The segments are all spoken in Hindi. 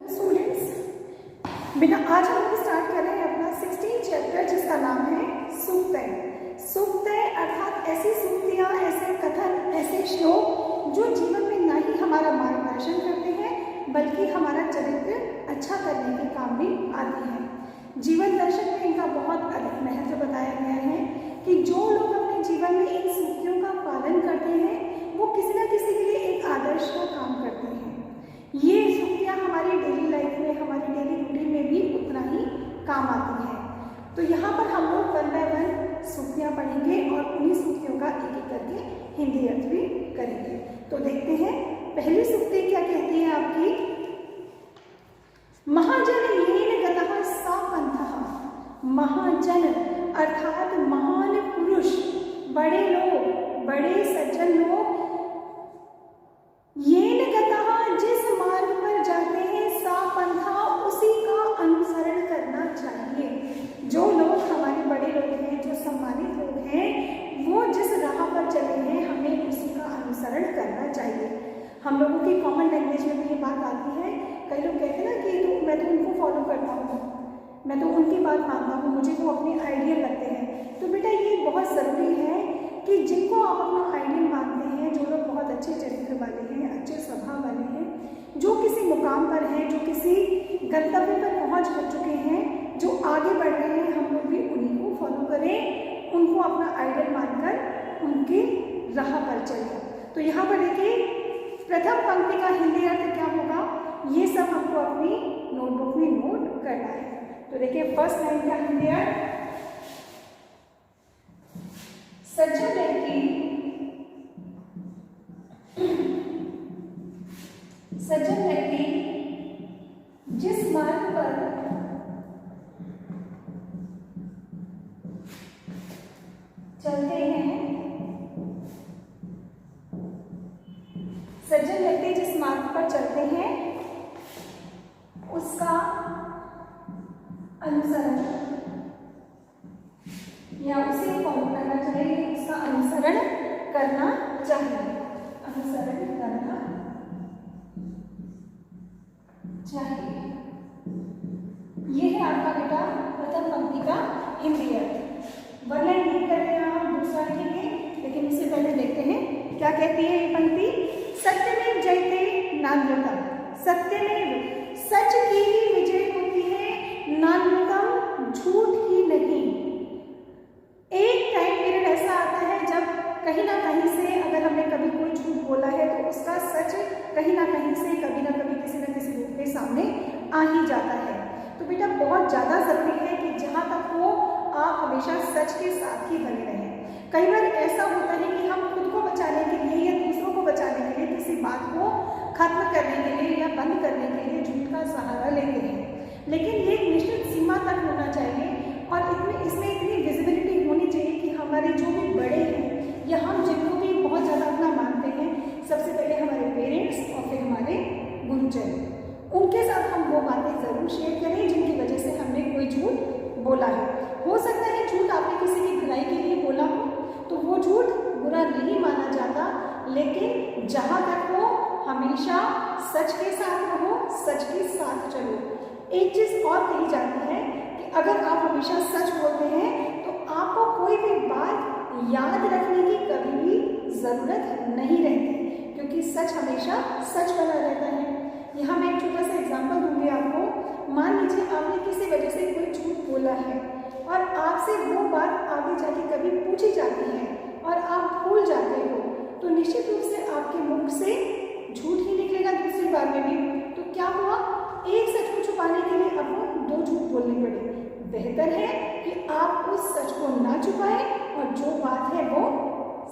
स्टूडेंट्स, बेटा आज हम लोग स्टार्ट कर रहे हैं अपना 16 चैप्टर जिसका नाम है सूक्तय। सूक्तय अर्थात ऐसी सूक्तियाँ, ऐसे कथन, ऐसे श्लोक जो जीवन में ना ही हमारा मार्गदर्शन करते हैं बल्कि हमारा चरित्र अच्छा करने के काम भी आती हैं। जीवन दर्शन में इनका बहुत अधिक महत्व बताया गया है कि जो लोग अपने जीवन में इन सूक्तियों का पालन करते हैं वो किसी न किसी के लिए एक आदर्श का काम करते हैं। ये सूक्तियाँ हमारी डेली लाइफ में, हमारी डेली रूटीन में भी उतना ही काम आती हैं। तो यहाँ पर हम लोग 1 बाय 1 सूक्तियाँ पढ़ेंगे और उन्हीं सूक्तियों का एक एक करके हिंदी अर्थ भी करेंगे। तो देखते हैं पहली सूक्ति क्या कहती है आपकी। महाजन येन गतः सा पंथः। महाजन अर्थात महान पुरुष, बड़े लोग, बड़े सज्जन लोग, येन गतः जिस मार्ग पर जाते हैं, सा पंथा उसी का अनुसरण करना चाहिए। जो लोग हमारे बड़े लोग हैं, जो सम्मानित लोग हैं, वो जिस राह पर चले हैं हमें उसी का अनुसरण करना चाहिए। हम लोगों की कॉमन लैंग्वेज में भी ये बात आती है। कई लोग कहते हैं ना कि तो मैं तो उनको फॉलो करता हूँ, मैं तो उनकी बात मानता हूँ, मुझे वो अपने आइडियल लगते हैं। तो बेटा ये बहुत ज़रूरी है कि जिनको आप अपना आइडियल मानते हैं, जो लोग बहुत अच्छे चरित्र वाले हैं, अच्छे स्वभाव वाले हैं, जो किसी मुकाम पर हैं, जो किसी गंतव्य पर पहुंच कर चुके हैं, जो आगे बढ़ रहे हैं, हम लोग भी उन्हीं को फॉलो करें, उनको अपना आइडियल मानकर उनकी राह पर चलें। तो यहाँ पर देखिए प्रथम पंक्ति का हिंदी अर्थ क्या होगा, ये सब हमको अपनी नोटबुक में नोट करना है। तो देखिए फर्स्ट लाइन का हिंदी अर्थ, सज्जन व्यक्ति, सज्जन व्यक्ति जिस मार्ग पर चलते हैं, सज्जन व्यक्ति जिस मार्ग पर चलते हैं उसका अनुसरण या उसे फॉलो करना चाहिए, उसका अनुसरण करना चाहिए, अनुसरण करना चाहिए। ये है आपका बेटा प्रथम पंक्ति का हिंदी अर्थ। वर्णन नहीं कर रहे हैं हम, दूसरा लिखेंगे, लेकिन इससे पहले देखते हैं क्या कहती है ये पंक्ति। सत्यमेव जयते नान्यतम। सत्यमेव, सच की ही विजय होती है, नान्यतम, झूठ की नहीं। एक टाइम पीरियड ऐसा आता है जब कहीं ना कहीं से अगर हमने कभी कोई झूठ बोला है तो उसका सच कहीं ना कहीं से कभी ना कभी किसी न किसी रूप में सामने आ ही जाता है। तो बेटा बहुत ज़्यादा ज़रूरी है कि जहाँ तक हो आप हमेशा सच के साथ ही बने रहें। कई बार ऐसा होता है कि हम खुद को बचाने के लिए या दूसरों को बचाने के लिए किसी बात को खत्म करने के लिए या बंद करने के लिए झूठ का सहारा लेते हैं, लेकिन ये एक निश्चित सीमा तक होना चाहिए और इसमें इतनी विजिबिलिटी होनी चाहिए कि हमारे जो भी बड़े हैं या हम जिनको भी बहुत ज़्यादा अपना मानते हैं, सबसे पहले हमारे पेरेंट्स और फिर हमारे गुरुजन, उनके साथ हम वो बातें ज़रूर शेयर करें जिनकी वजह से हमने कोई झूठ बोला है। हो सकता है झूठ आपने किसी की भलाई के लिए बोला हो तो वो झूठ बुरा नहीं माना जाता, लेकिन जहाँ तक हो हमेशा सच के साथ रहो, सच के साथ चलो। एक चीज़ और कही जाती है कि अगर आप हमेशा सच बोलते हैं तो आपको कोई भी बात याद रखने की कभी भी ज़रूरत नहीं रहती, क्योंकि सच हमेशा सच बना रहता है। यहाँ मैं एक छोटा सा एग्जाम्पल दूंगी आपको। मान लीजिए आपने किसी वजह से कोई झूठ बोला है और आपसे वो बात आगे जाके कभी पूछी जाती है और आप भूल जाते हो, तो निश्चित रूप से आपके मुख से झूठ ही निकलेगा दूसरी बार में भी। तो क्या हुआ, एक सच को छुपाने के लिए आपको 2 झूठ बोलने पड़े। बेहतर है कि आप उस सच को ना छुपाएं और जो बात है वो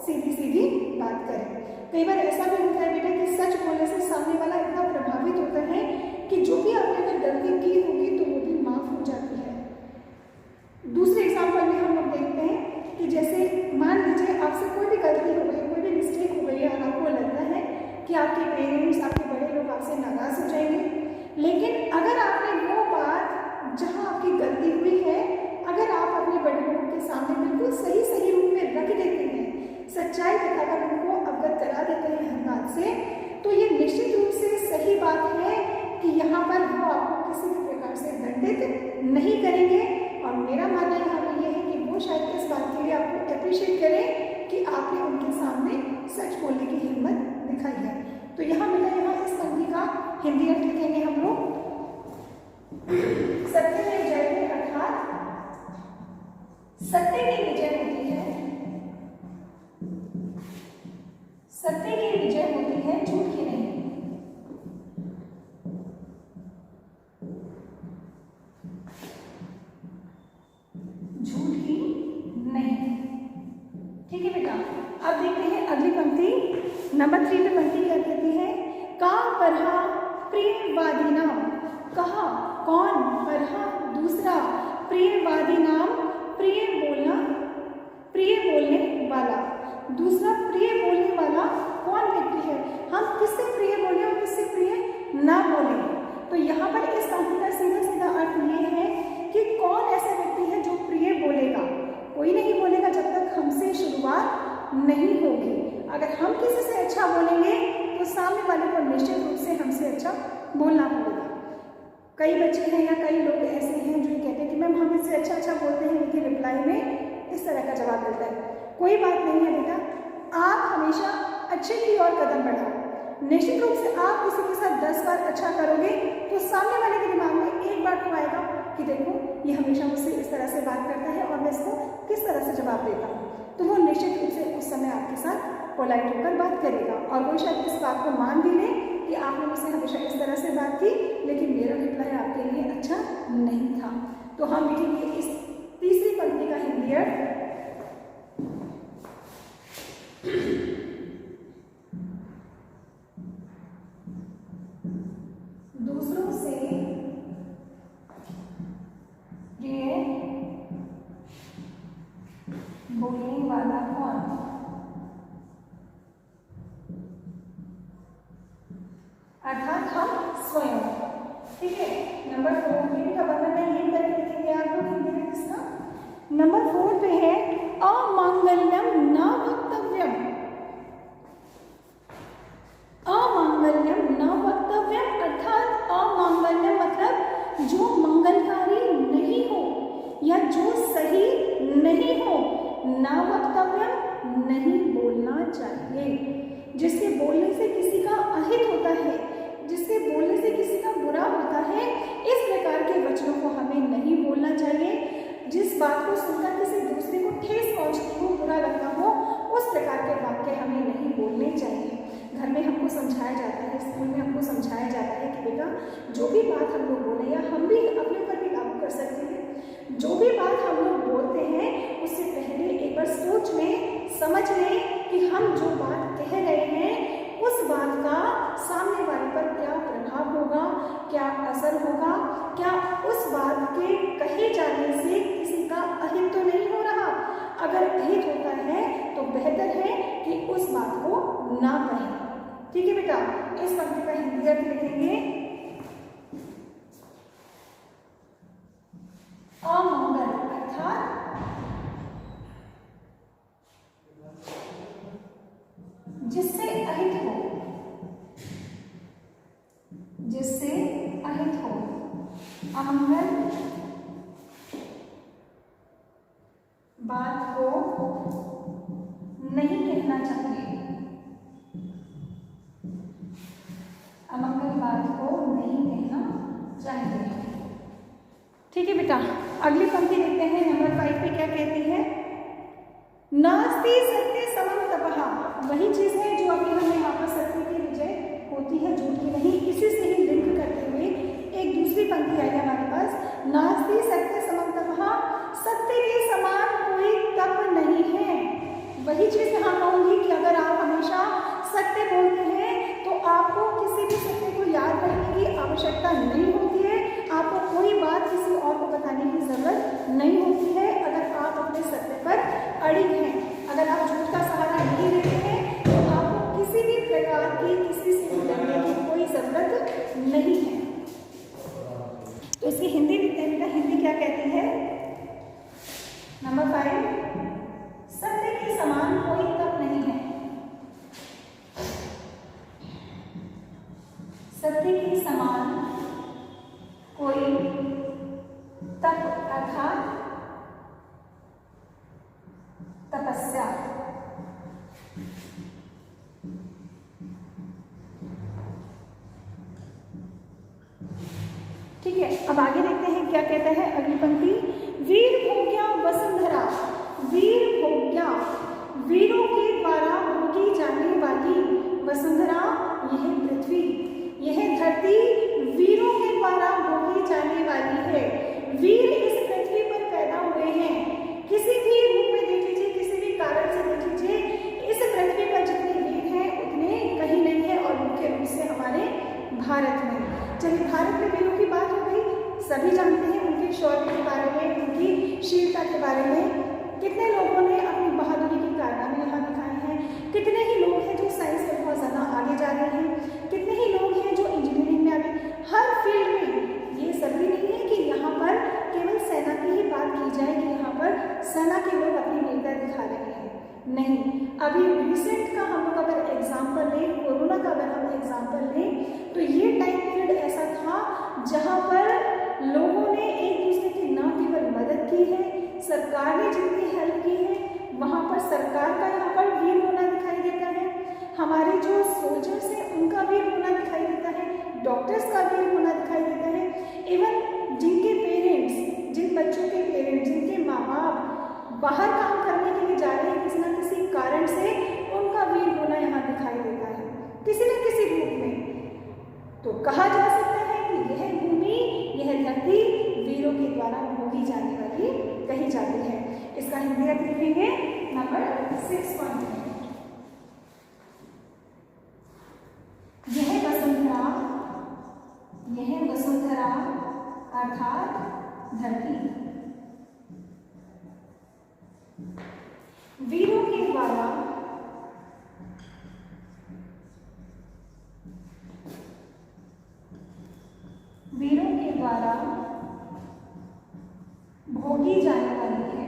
सीधी सीधी बात करें। कई बार ऐसा भी होता है बेटा कि सच बोलने से सामने वाला इतना प्रभावित होता है कि जो भी आपने अगर गलती की होगी तो वो भी माफ़ हो जाती है। दूसरे एग्जाम्पल में हम लोग देखते हैं कि जैसे मान लीजिए आपसे कोई भी गलती हो गई, कोई भी मिस्टेक हो गई है और आपको लगता है कि आपके पेरेंट्स, आपके बड़े लोग आपसे नाराज़ हो जाएंगे, लेकिन अगर आपने वो बात जहाँ आपकी गलती हुई है अगर आप अपने बड़े लोगों के सामने बिल्कुल सही रूप में रख देते हैं, सच्चाई बताकर उनको अवगत करा देते हैं हर बात से, तो ये निश्चित रूप से सही बात है कि यहाँ पर वो आपको किसी भी प्रकार से दंडित नहीं करेंगे। और मेरा मानना यहाँ पर ये है कि वो शायद इस बात के लिए आपको अप्रिशिएट करें कि आपने उनके सामने सच बोलने की हिम्मत दिखाई है। तो यहाँ बेटा यहाँ इस पंक्ति का हिंदी अर्थ लिखेंगे हम लोग। सत्य में जय है, अर्थात सत्य की विजय होती है, सत्य की विजय होती है, झूठ की नहीं। झूठ की नहीं। ठीक है बेटा, अब देखते हैं अगली पंक्ति नंबर 3 पे पंक्ति क्या कहती है। का परहा प्रियवादी नाम, कहा कौन, परहा दूसरा, प्रियवादी नाम प्रिय बोलना, प्रिय बोलने वाला। दूसरा प्रिय बोलने वाला कौन व्यक्ति है, हम किससे प्रिय बोले और किससे प्रिय ना बोले। तो यहाँ पर इस पंक्ति का सीधा सीधा अर्थ ये है कि कौन ऐसा व्यक्ति है जो प्रिय बोलेगा। कोई नहीं बोलेगा जब तक हमसे शुरुआत नहीं होगी। अगर हम किसी से अच्छा बोलेंगे तो सामने वाले को निश्चित रूप से हमसे अच्छा बोलना पड़ेगा। कई बच्चे हैं या कई लोग ऐसे हैं जो कहते हैं कि मैम हम इससे अच्छा बोलते हैं, लेकिन रिप्लाई में इस तरह का जवाब देता है। कोई बात नहीं है बेटा, आप हमेशा अच्छे की ओर कदम बढ़ाओ। निश्चित रूप से आप किसी के साथ 10 बार अच्छा करोगे तो सामने वाले के दिमाग में एक बार तो आएगा कि देखो ये हमेशा मुझसे इस तरह से बात करता है और मैं इसको किस तरह से जवाब देता हूँ। तो वो निश्चित रूप से उस समय आपके साथ पोलाइट होकर बात करेगा और वो शायद इस बात को मान भी ले कि आपने मुझसे हमेशा इस तरह से बात की, लेकिन मेरा रिप्लाई आपके लिए अच्छा नहीं था। तो हम लिखेंगे इस तीसरी पंक्ति का हिंदी अर्थ। दूसरों से प्रिय बोलने वाला कौन, अर्थात हम स्वयं। ठीक है, नंबर 4 का वर्णन है ये करके लिखेंगे आप लोग हिंदी में इसका। नंबर 4 पे है अमांगल्यम न वक्तव्यम। अमांगल्यम न वक्तव्यम अर्थात अमांगल्यम मतलब जो मंगलकारी नहीं हो या जो सही नहीं हो, न वक्तव्यम नहीं बोलना चाहिए। जिसके बोलने से किसी का अहित होता है, जिसके बोलने से किसी का बुरा होता है, इस प्रकार के वचनों को हमें नहीं बोलना चाहिए। जिस बात को सुनकर किसी दूसरे को ठेस पहुंचती हो, बुरा लगता हो, उस प्रकार के वाक्य हमें नहीं बोलने चाहिए। घर में हमको समझाया जाता है, स्कूल में हमको समझाया जाता है कि बेटा जो भी बात हम लोग बोले या हम भी अपने ऊपर भी लागू कर सकते हैं, जो भी बात हम लोग बोलते हैं उससे पहले एक बार सोच लें, समझ लें कि हम जो बात कह रहे हैं उस बात का सामने वाले पर क्या प्रभाव होगा, क्या असर होगा, क्या उस बात के कहे जाने से किसी का अहित तो नहीं हो रहा। अगर अहित होता है तो बेहतर है कि उस बात को ना कहें। ठीक है बेटा, इस पंक्ति का हिंदी अर्थ लिखेंगे। अमंगल अर्थात जिससे अहित हो, जिससे अहित हो। अमंगल बात को नहीं कहना चाहिए, अमंगल बात को नहीं कहना चाहिए। ठीक है बेटा, अगली पंक्ति देखते हैं नंबर 5 पे क्या कहती है। नास्ति सत्य समम तपः, वही चीज है जो अभी हमने यहाँ पर सत्य की विजय होती है, झूठ की नहीं। इसी से ही लिंक करते हुए एक दूसरी पंक्ति आई हमारे पास। नास्ति सत्य समम तपः, सत्य के समान कोई तप नहीं है। वही चीज यहाँ कहूंगी कि अगर आप हमेशा सत्य बोलते हैं तो आपको किसी भी सत्य को याद रखने की आवश्यकता नहीं होती है, आपको कोई बात किसी और को बताने की जरूरत नहीं होती है। अगर आप अपने सत्य पर अड़िग हैं, अगर आप झूठ का सहारा नहीं लेते हैं, तो आपको किसी भी प्रकार की किसी से लड़ने की कोई जरूरत नहीं है। तो इसकी हिंदी लिखते हैं बेटा, हिंदी क्या कहती है। नंबर 5, सत्य के समान कोई तप नहीं है। सत्य के समान कोई तप अर्थात तपस्या। ठीक है, अब आगे देखते हैं क्या कहता है अगली पंक्ति। वीर भोग्या वसुंधरा, वीर भोग्या, वीरों के द्वारा भोगी जाने वाली वसुंधरा, यह पृथ्वी, यह धरती वीरों के द्वारा भोगी जाने वाली है। वीर इस पृथ्वी पर पैदा हुए हैं, किसी भी रूप में देख लीजिए, किसी भी कारण से देख लीजिए, इस पृथ्वी पर जितने वीर हैं उतने कहीं नहीं है, और मुख्य रूप से हमारे भारत में। चलिए, भारत में वीरों की बात हो गई, सभी जानते हैं उनके शौर्य के बारे में, उनकी शीलता के बारे में। कितने लोगों ने अपनी बहादुरी के कारनामे यहाँ दिखाए हैं, कितने ही लोग हैं जो साइंस में बहुत ज़्यादा आगे जा रहे हैं, कितने ही लोग हैं जो इंजीनियरिंग में आगे, हर फील्ड में। ये जरूरी नहीं है कि यहाँ पर केवल सेना की ही बात की जाए कि यहाँ पर सेना के लोग अपनी वीरता दिखा रहे हैं, नहीं। अभी रिसेंट का हम लोग अगर एग्जाम्पल लें, कोरोना का अगर हम एग्जाम्पल लें, तो ये टाइम पीरियड ऐसा था जहाँ पर लोगों ने एक दूसरे की न केवल मदद की है, सरकार ने जितनी हेल्प की है, वहाँ पर सरकार का यहाँ पर वीर होना दिखाई देता है, हमारे जो सोल्जर्स हैं उनका वीर होना दिखाई देता है, डॉक्टर्स का वीर होना दिखाई देता है। इवन जिनके पेरेंट्स, जिन बच्चों के पेरेंट्स, जिनके माँ बाप बाहर काम करने के लिए जा रहे हैं किसी न किसी कारण से, उनका वीर होना यहाँ दिखाई देता है किसी न किसी रूप में। तो कहा जा सकता है कि यह भूमि, यह धरती वीरों के द्वारा भोगी जाने वाली कही जाती है। इसका हिंदी अर्थ लिखेंगे नंबर 6 पॉइंट में। यह वसुंधरा अर्थात धरती वीरों के द्वारा भोगी जाने वाली है।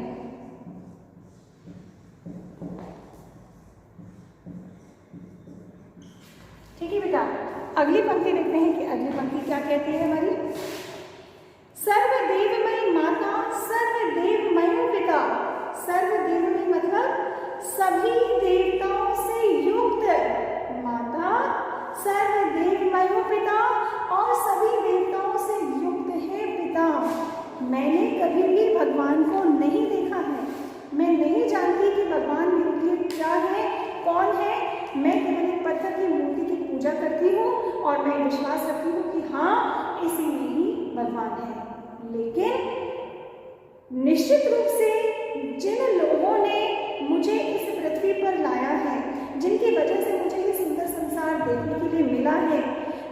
ठीक है बेटा, अगली पंक्ति देखते हैं कि अगली पंक्ति क्या कहती है हमारी। सर्वदेवमयी माता, सर्वदेवमयो पिता, सर्वदेवमयी मतलब सभी देवताओं से युक्त माता, सर्वदेवमयो पिता और सभी देवताओं से युक्त है पिता। मैंने कभी भी भगवान को नहीं देखा है, मैं नहीं जानती कि भगवान मेरे लिए क्या है, कौन है। मैं केवल एक पत्थर की मूर्ति की पूजा करती हूँ और मैं विश्वास रखती हूँ कि हाँ, इसी में ही भगवान है। लेकिन निश्चित रूप से जिन लोगों ने मुझे इस पृथ्वी पर लाया है, जिनकी वजह से मुझे ये सुंदर संसार देखने के लिए मिला है,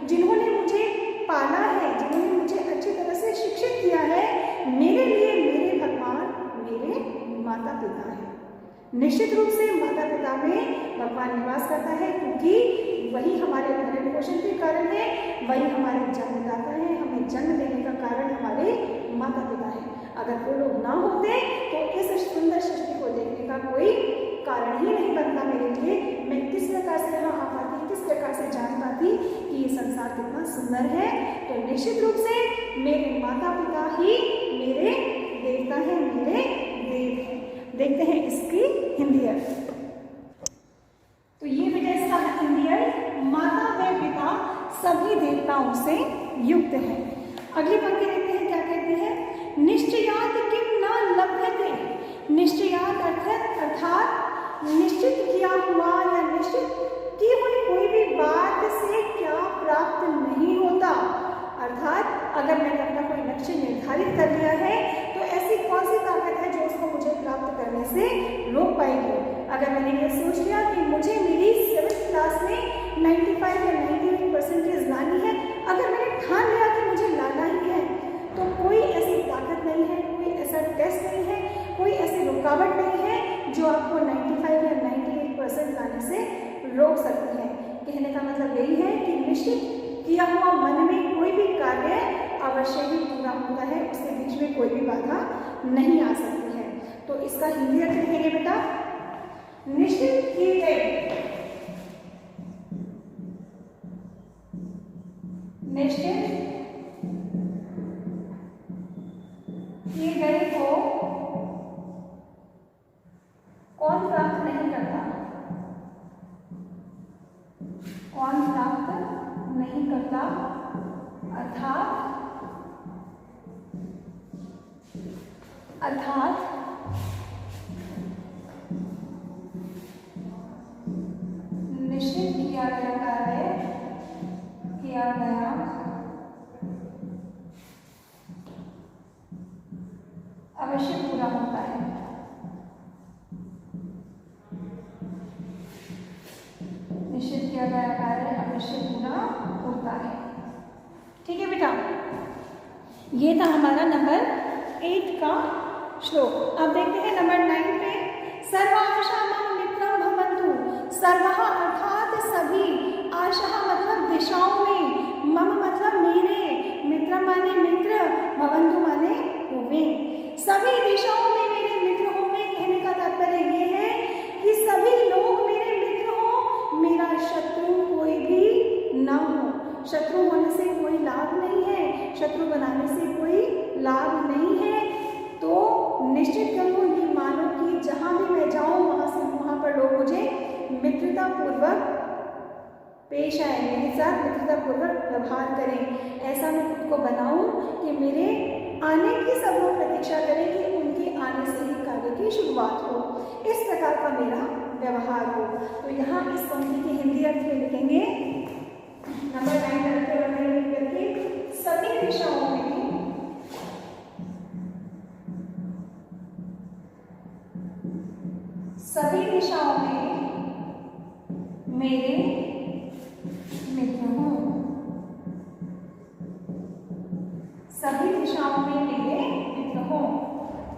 जिन्होंने मुझे पाला है, जिन्होंने मुझे अच्छी तरह से शिक्षित किया है, मेरे लिए मेरे भगवान मेरे माता पिता है। निश्चित रूप से माता पिता में भगवान निवास करता है, क्योंकि वही हमारे भरण पोषण के कारण है, वही हमारे जन्मदाता है, हमें जन्म देने का कारण हमारे माता पिता है। अगर वो लोग ना होते तो इस सुंदर सृष्टि को देखने का कोई कारण ही नहीं बनता मेरे लिए। मैं किस प्रकार से यहाँ आ पाती, किस प्रकार से जान पाती कि ये संसार कितना सुंदर है। तो निश्चित रूप से मेरे माता पिता ही मेरे देवता हैं, मेरे देव हैं। देखते हैं इसकी हिंदी अर्थ। तो ये बेटा इसका हिंदी अर्थ, माता व पिता सभी देवताओं से युक्त है। अगली पंक्ति देखते हैं क्या कहती है। निश्चयात किम न लभ्यते, निश्चयात अर्थात निश्चित किया हुआ या निश्चित की हुई कोई भी बात से क्या प्राप्त नहीं होता। अर्थात अगर मैंने अपना कोई लक्ष्य निर्धारित कर लिया है तो ऐसी कौन सी ताकत है जो उसको मुझे प्राप्त करने से रोक पाएगी। अगर मैंने ये सोच लिया कि मुझे मेरी 7th क्लास में 95 या 98% लानी है, अगर मैंने ठान लिया कि मुझे लाना ही है, तो कोई ऐसी ताकत नहीं है, कोई ऐसा टेस्ट नहीं है, कोई ऐसी रुकावट नहीं है जो आपको 95 या 98% लाने से रोक सकती है। कहने का मतलब यही है कि निश्चित किया हुआ मन में कोई भी कार्य अवश्य ही पूरा होता है, उसके बीच में कोई भी बाधा नहीं आ सकती है। तो इसका हिंदी अर्थ लिखेंगे बेटा, निश्चित किए गए, निश्चित कौन प्राप्त नहीं करता, अर्थात निश्चित किया गया कार्य अवश्य पूरा होता है। निश्चित किया गया कार्य अवश्य पूरा होता है। ठीक है बेटा, ये था हमारा नंबर 8 का श्लोक। अब देखते हैं नंबर 9 पे। सर्वाशा मम मित्रम भवन्तु। सर्वः अर्थात सभी, आशा मतलब दिशाओं में, मम मतलब मेरे, मित्रम माने मित्र, भवन्तु माने होवे, सभी दिशाओं में मेरे मित्र होंगे। कहने का तात्पर्य ये है कि सभी लोग मेरे मित्र हो, मेरा शत्रु कोई भी ना हो। शत्रु होने से कोई लाभ नहीं है, शत्रु बनाने से कोई लाभ नहीं है। तो निश्चित करो, ये मानो कि जहाँ भी मैं जाऊँ वहाँ पर लोग मुझे मित्रता पूर्वक पेश आए, मेरे साथ मित्रता पूर्वक व्यवहार करें। ऐसा मैं खुद को बनाऊं कि मेरे आने की सब लोग प्रतीक्षा करें कि उनके आने से ही कार्य की शुरुआत हो, इस प्रकार का मेरा व्यवहार हो। तो यहाँ इस पंक्ति के हिंदी अर्थ में लिखेंगे नंबर 9 करके सभी दिशाओं में मेरे मित्र हों। सभी दिशाओं में मेरे मित्र हों।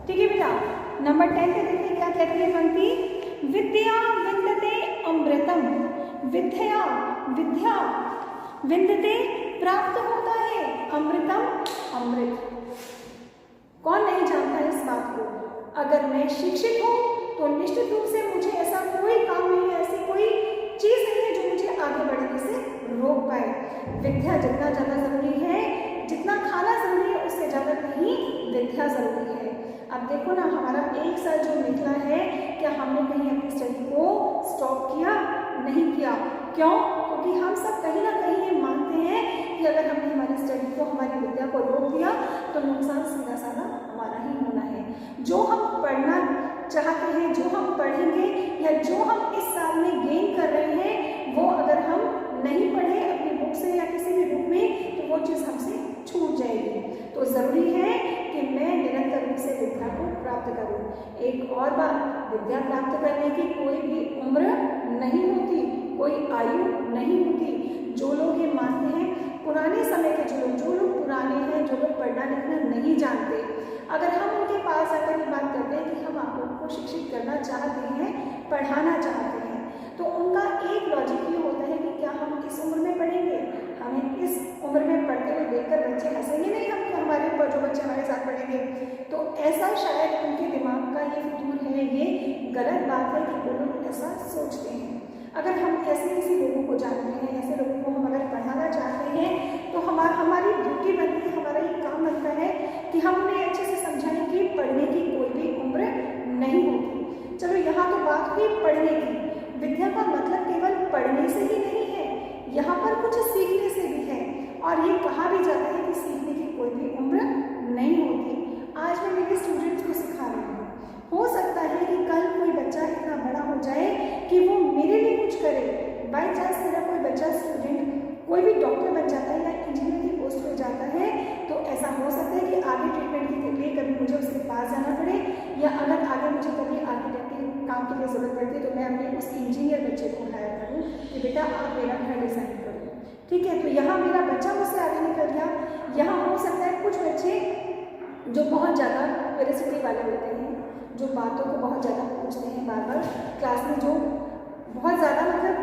ठीक है बेटा, नंबर 10 पे देखिए क्या कहती है पंक्ति। विद्या विन्दते अमृतम। विद्या विन्दते प्राप्त होता है, अमृतम अमृत। कौन नहीं जानता है इस बात को। अगर मैं शिक्षित हूँ तो निश्चित रूप से मुझे ऐसा कोई काम नहीं है, ऐसी कोई चीज़ नहीं है जो मुझे आगे बढ़ने से रोक पाए। विद्या जितना ज़्यादा जरूरी है, जितना खाना जरूरी है, उससे ज़्यादा नहीं विद्या जरूरी है। अब देखो ना, हमारा 1 साल जो निकला है, क्या हमने कहीं अपनी स्टडी को स्टॉप किया? नहीं किया। क्यों? क्योंकि हम सब कहीं ना कहीं ये मानते हैं कि अगर हमने हमारी स्टडी को, हमारी विद्या को रोक दिया तो नुकसान सीधा साधा हमारा ही होना है। जो हम पढ़ना चाहते हैं, जो हम पढ़ेंगे या जो हम इस साल में गेन कर रहे हैं, वो अगर हम नहीं पढ़े अपनी बुक से या किसी भी बुक में, तो वो चीज़ हमसे छूट जाएगी। तो ज़रूरी है कि मैं निरंतर रूप से विद्या को प्राप्त करूं। एक और बात, विद्या प्राप्त करने की कोई भी उम्र नहीं होती, कोई आयु नहीं होती। जो लोग ये मानते हैं, पुराने समय के जो लोग पुराने हैं, जो लोग पढ़ना लिखना नहीं जानते, अगर हम उनके पास आकर ये बात करते हैं कि हम आप लोगों को शिक्षित करना चाहते हैं, पढ़ाना चाहते हैं, तो उनका एक लॉजिक ये होता है कि क्या हम इस उम्र में पढ़ेंगे? हमें इस उम्र में पढ़ते हुए देखकर बच्चे हंसेंगे नहीं हम कि हमारे ऊपर जो बच्चे हमारे साथ पढ़ेंगे। तो ऐसा शायद उनके दिमाग का ये फितूर है, ये गलत बात है कि वो लोग ऐसा सोचते हैं। अगर हम ऐसे किसी लोगों को जानते हैं, ऐसे लोगों को हम अगर पढ़ाना चाहते हैं, तो हमारी ड्यूटी बनती है, हमारा ये काम बनता है कि हम उन्हें अच्छे से समझाएं कि पढ़ने की कोई भी उम्र नहीं होती। चलो यहाँ तो बात हुई पढ़ने की। विद्या का मतलब केवल पढ़ने से ही नहीं है, यहाँ पर कुछ सीखने से भी है। और ये कहा भी जाता है कि सीखने की कोई भी उम्र नहीं होती। आज मैं मेरे स्टूडेंट्स को सिखा रही हूँ, हो सकता है कि कल कोई बच्चा इतना बड़ा हो जाए कि वो मेरे लिए कुछ करे। बाई चांस मेरा कोई बच्चा स्टूडेंट कोई भी डॉक्टर बन जाता है या इंजीनियर की पोस्ट पे जाता है, तो ऐसा हो सकता है कि आगे ट्रीटमेंट के लिए कभी मुझे उसके पास जाना पड़े, या अगर आगे मुझे कभी आर्किटेक्ट के काम के लिए ज़रूरत पड़ती है तो मैं अपने उस इंजीनियर बच्चे को हायर करूँ कि बेटा आप मेरा घर डिज़ाइन करो। ठीक है, तो यहाँ मेरा बच्चा मुझसे आगे निकल गया। यहाँ हो सकता है कुछ बच्चे जो बहुत ज़्यादा क्यूरियोसिटी वाले होते हैं, जो बातों को बहुत ज़्यादा पूछते हैं बार बार क्लास में, जो बहुत ज़्यादा मतलब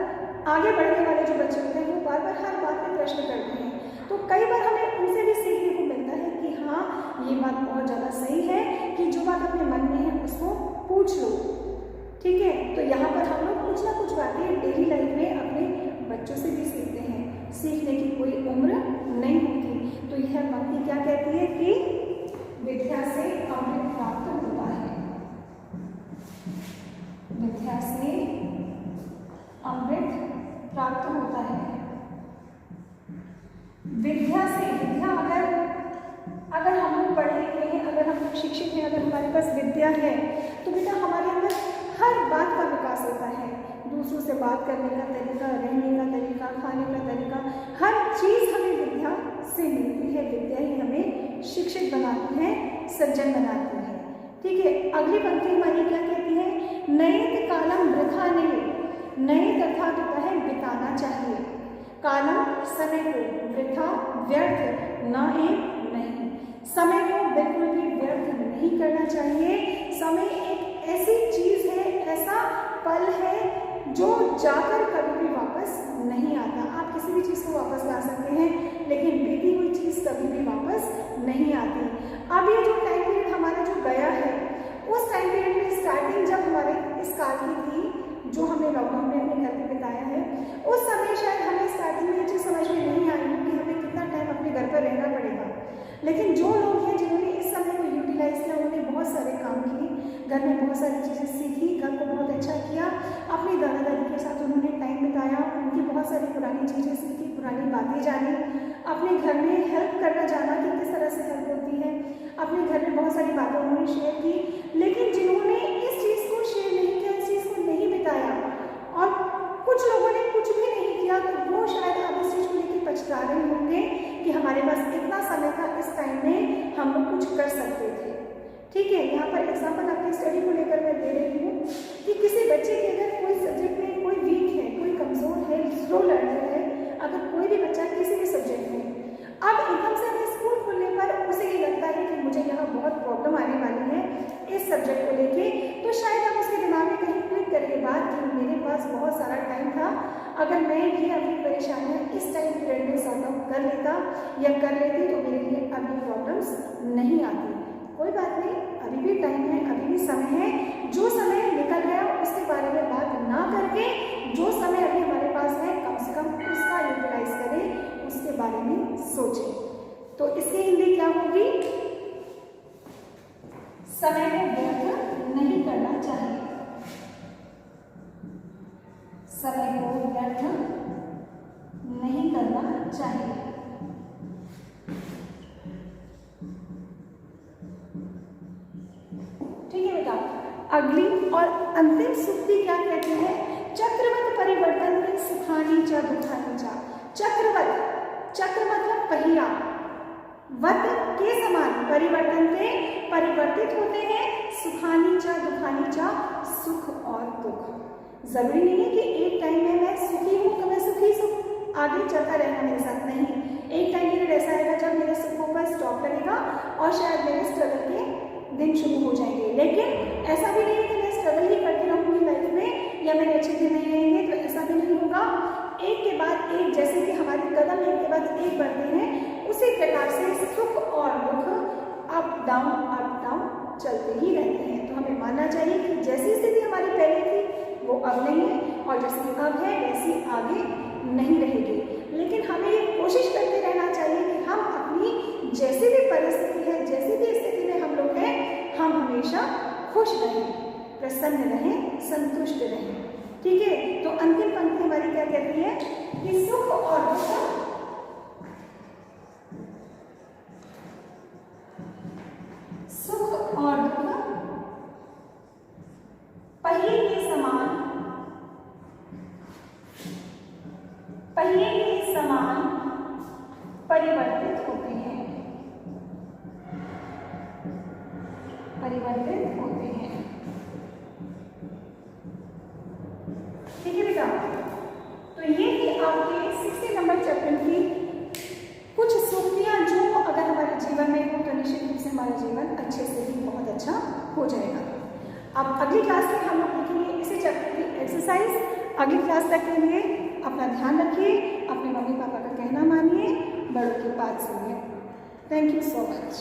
आगे बढ़ने वाले जो बच्चे होते हैं, वो बार बार हर बात में प्रश्न करते हैं। तो कई बार हमें उनसे भी सीखने को मिलता है कि हाँ, ये बात बहुत ज़्यादा सही है कि जो बात अपने मन में है उसको पूछ लो। ठीक है, तो यहाँ पर हम लोग कुछ ना कुछ बातें डेली लाइफ में अपने बच्चों से भी सीखते हैं। सीखने की कोई उम्र नहीं होती। तो यह पंक्ति क्या कहती है कि विद्या से अमृत प्राप्त होता है। विद्या से अमृत प्राप्त प्राप्त होता है। विद्या से, विद्या अगर हम लोग पढ़े लिखे हैं, अगर हम लोग शिक्षित हैं, अगर हमारे पास विद्या है तो बेटा हमारे अंदर हर बात का विकास होता है। दूसरों से बात करने का तरीका, रहने का तरीका, खाने का तरीका, हर चीज़ हमें विद्या से मिलती है। विद्या ही हमें शिक्षित बनाती है, सज्जन बनाती है। ठीक है, अगली पंक्ति हमारी क्या कहती है? नयत कालम वृथा नहीं, नयत अर्थात होता है बिताना चाहिए। कालम समय को, वृथा व्यर्थ ना एक नहीं, समय को बिल्कुल भी व्यर्थ नहीं करना चाहिए। समय एक ऐसी चीज है, ऐसा पल है जो जाकर कभी भी वापस नहीं आता। आप किसी भी चीज़ को वापस ला सकते हैं, लेकिन बीती हुई चीज़ कभी भी वापस नहीं आती। अब ये जो टाइम पीरियड हमारा जो गया है, उस टाइम पीरियड में स्टार्टिंग जब हमारे इस काल की थी, जो हमने लॉकडाउन में अपने घर पे बिताया है, उस समय शायद हमें स्टार्टिंग में ये चीज़ समझ में नहीं आई कि हमें कितना टाइम अपने घर पर रहना पड़ेगा। लेकिन जो लोग हैं जिन्होंने इस समय को यूटिलाइज किया, उन्होंने बहुत सारे काम किए, घर में बहुत सारी चीज़ें सीखी, घर को बहुत अच्छा किया, अपनी दादा दादी के साथ उन्होंने टाइम बिताया, उनकी बहुत सारी पुरानी चीज़ें सीखी, पुरानी बातें जानी, अपने घर में हेल्प करना जाना कि किस तरह से हेल्प होती है, अपने घर में बहुत सारी बातें उन्होंने शेयर की। लेकिन जिन्होंने इस चीज़ को शेयर नहीं किया, इस चीज़ को नहीं बिताया, और कुछ लोगों ने कुछ भी नहीं किया, तो वो शायद अब इस चीज़ को लेकर पछता रहे होंगे कि हमारे पास इतना समय था, इस टाइम में हम लोग कुछ कर सकते थे। ठीक है, यहाँ पर एग्जाम्पल अपनी स्टडी को लेकर मैं दे रही हूँ कि किसी बच्चे के अगर कोई सब्जेक्ट में कोई वीक है, कोई कमज़ोर है, स्लो लर्नर है, अगर कोई भी बच्चा किसी भी सब्जेक्ट में, अब एकदम से अगर स्कूल खुलने पर उसे ये लगता है कि मुझे यहाँ बहुत प्रॉब्लम आने वाली है इस सब्जेक्ट को लेके, तो शायद अब उसके दिमाग में कहीं क्लिक करके बात कि मेरे पास बहुत सारा टाइम था, अगर मैं ये अपनी परेशानियाँ इस टाइम पीरियड में सॉल्व आउट कर लेता या कर लेती तो मेरे लिए अभी प्रॉब्लम्स नहीं आती। कोई बात नहीं, अभी भी टाइम है, अभी भी समय है। जो समय निकल गया उसके बारे में बात ना करके जो समय अभी हमारे पास है कम से कम उसका यूटिलाइज करें, उसके बारे में सोचें। तो इसकी हिंदी क्या होगी? समय को व्यर्थ नहीं करना चाहिए, समय को व्यर्थ नहीं करना चाहिए। ठीक है बेटा, अगली और अंतिम सूक्ति क्या कहती है? चक्रवत परिवर्तन में सुखानी चा दुखानी चा। चक्रवत, चक्र मतलब पहिया, वत के समान, परिवर्तन से परिवर्तित होते हैं, सुखानी चा दुखानी चा, सुख और दुख। जरूरी नहीं है कि एक टाइम में मैं सुखी हूँ तो मैं सुखी सुख आगे चलता रहना मेरे साथ, नहीं। एक टाइम पीरियड ऐसा आएगा जब मेरे सुखों का स्टॉप लगेगा और शायद मेरे स्ट्रगल के दिन शुरू हो जाएंगे। लेकिन ऐसा भी नहीं है कि मैं स्ट्रगल ही करती रहूँगी लाइफ में या मेरे अच्छे दिन नहीं आएंगे, तो ऐसा भी नहीं होगा। एक के बाद एक, जैसे कि हमारे कदम एक के बाद एक बढ़ते हैं, उसी प्रकार से सुख और दुख अप डाउन चलते ही रहते हैं। तो हमें मानना चाहिए कि जैसी स्थिति हमारी पहले थी वो अब नहीं है, और जैसी अब है वैसी आगे नहीं रहेगी। लेकिन हमें ये कोशिश करते रहना चाहिए कि हम अपनी जैसी भी परिस्थिति है, जैसी भी स्थिति में हम लोग हैं, हम हमेशा खुश रहें, प्रसन्न रहें, संतुष्ट रहें। ठीक है, तो अंतिम पंक्ति हमारी क्या कहती है कि सुख और दुख, सुख और दुख पहिए के समान, पहिए के समान परिवर्तित होते हैं, परिवर्तित होते हैं। ठीक है बेटा, तो ये थी आपके 60 नंबर चैप्टर की कुछ सूक्तियाँ जो अगर हमारे जीवन में हो तो निश्चित रूप से हमारा जीवन अच्छे से ही बहुत अच्छा हो जाएगा। अब अगली क्लास में हम लोग देखेंगे इसी चैप्टर की एक्सरसाइज। अगली क्लास तक के लिए अपना ध्यान रखिए, अपने मम्मी पापा का कहना मानिए, बड़ों की बात सुनिए। Thank you so much.